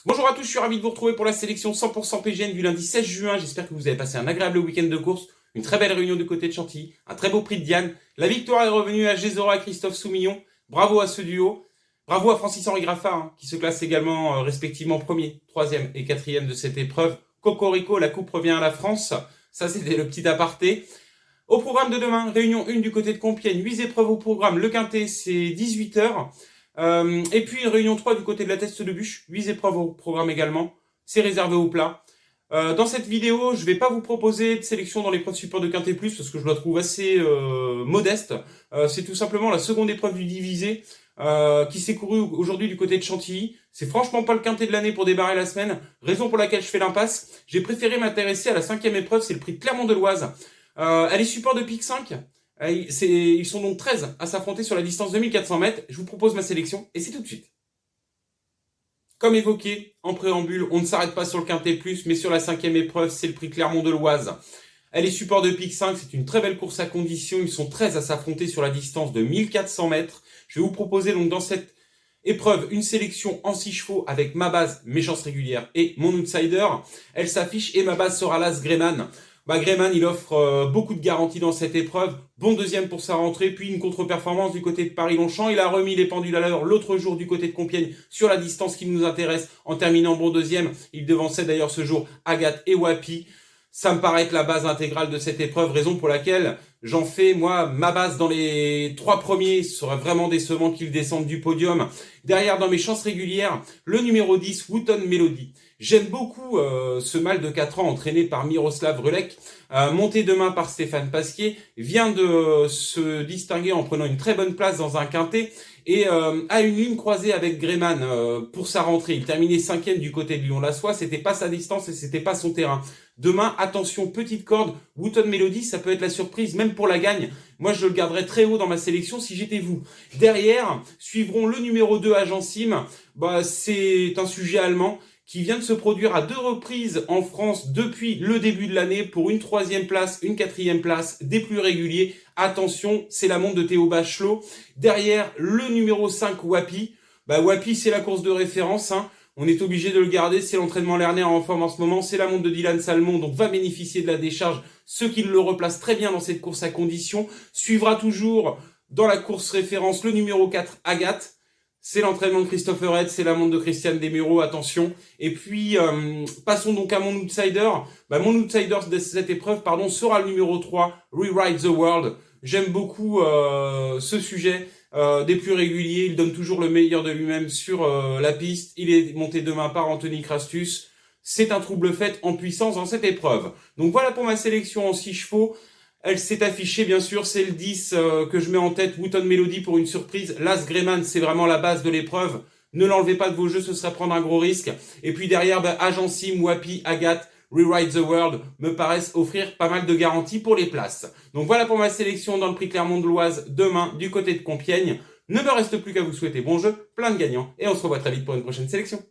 Bonjour à tous, je suis ravi de vous retrouver pour la sélection 100% PGN du lundi 16 juin. J'espère que vous avez passé un agréable week-end de course, une très belle réunion du côté de Chantilly, un très beau prix de Diane. La victoire est revenue à Gézora et Christophe Soumillon. Bravo à ce duo. Bravo à Francis-Henri Graffard, qui se classe également respectivement premier, troisième et quatrième de cette épreuve. Cocorico, la coupe revient à la France. Ça, c'était le petit aparté. Au programme de demain, réunion 1 du côté de Compiègne, 8 épreuves au programme. Le quintet, c'est 18h. Et puis une réunion 3 du côté de la Teste de Bûche, 8 épreuves au programme également. C'est réservé au plat. Dans cette vidéo, je ne vais pas vous proposer de sélection dans l'épreuve support de Quintet Plus parce que je la trouve assez modeste. C'est tout simplement la seconde épreuve du divisé qui s'est courue aujourd'hui du côté de Chantilly. C'est franchement pas le quintet de l'année pour démarrer la semaine, raison pour laquelle je fais l'impasse. J'ai préféré m'intéresser à la cinquième épreuve, c'est le prix de Clermont-de-Loise. Elle est support de pic 5. Ils sont donc 13 à s'affronter sur la distance de 1400 mètres. Je vous propose ma sélection et c'est tout de suite. Comme évoqué en préambule, on ne s'arrête pas sur le Quintet Plus, mais sur la cinquième épreuve, c'est le prix Clermont-de-Loise. Elle est support de pic 5, c'est une très belle course à condition. Ils sont 13 à s'affronter sur la distance de 1400 mètres. Je vais vous proposer donc dans cette épreuve une sélection en 6 chevaux avec ma base, mes chances régulières et mon outsider. Elle s'affiche et ma base sera l'As Greyman. Greyman, il offre beaucoup de garanties dans cette épreuve. Bon deuxième pour sa rentrée, puis une contre-performance du côté de Paris-Longchamp. Il a remis les pendules à l'heure l'autre jour du côté de Compiègne sur la distance qui nous intéresse en terminant bon deuxième. Il devançait d'ailleurs ce jour Agathe et Wapi. Ça me paraît être la base intégrale de cette épreuve, raison pour laquelle j'en fais, moi, ma base dans les 3 premiers. Ce serait vraiment décevant qu'ils descendent du podium. Derrière, dans mes chances régulières, le numéro 10, Wooton Melody. J'aime beaucoup ce mâle de 4 ans entraîné par Miroslav Rulek, monté demain par Stéphane Pasquier, vient de se distinguer en prenant une très bonne place dans un quintet et a une ligne croisée avec Greyman pour sa rentrée. Il terminait 5e du côté de Lyon-la-Soie, c'était pas sa distance et c'était pas son terrain. Demain, attention, petite corde, Wooton Melody, ça peut être la surprise, même pour la gagne. Moi, je le garderais très haut dans ma sélection si j'étais vous. Derrière, suivront le numéro 2, Agent Sim. C'est un sujet allemand qui vient de se produire à 2 reprises en France depuis le début de l'année pour une 3e place, une 4e place, des plus réguliers. Attention, c'est la montre de Théo Bachelot. Derrière, le numéro 5, Wapi. Wapi, c'est la course de référence, hein. On est obligé de le garder, c'est l'entraînement Lerner en forme en ce moment, c'est la montre de Dylan Salmon, donc va bénéficier de la décharge. Ceux qui le replacent très bien dans cette course à condition. Suivra toujours dans la course référence le numéro 4, Agathe. C'est l'entraînement de Christopher Head, c'est la montre de Christiane Desmureaux, attention. Et puis, passons donc à mon outsider. Mon outsider de cette épreuve, sera le numéro 3, Rewrite the World. J'aime beaucoup ce sujet des plus réguliers. Il donne toujours le meilleur de lui-même sur la piste. Il est monté demain par Anthony Crastus. C'est un trouble fait en puissance dans cette épreuve. Donc voilà pour ma sélection en 6 chevaux. Elle s'est affichée, bien sûr, c'est le 10 que je mets en tête, Wooton Melody pour une surprise. L'As Greyman, c'est vraiment la base de l'épreuve. Ne l'enlevez pas de vos jeux, ce serait prendre un gros risque. Et puis derrière, Agent Sim, Wapi, Agathe, Rewrite the World me paraissent offrir pas mal de garanties pour les places. Donc voilà pour ma sélection dans le prix Clermont-de-Loise demain du côté de Compiègne. Ne me reste plus qu'à vous souhaiter bon jeu, plein de gagnants, et on se revoit très vite pour une prochaine sélection.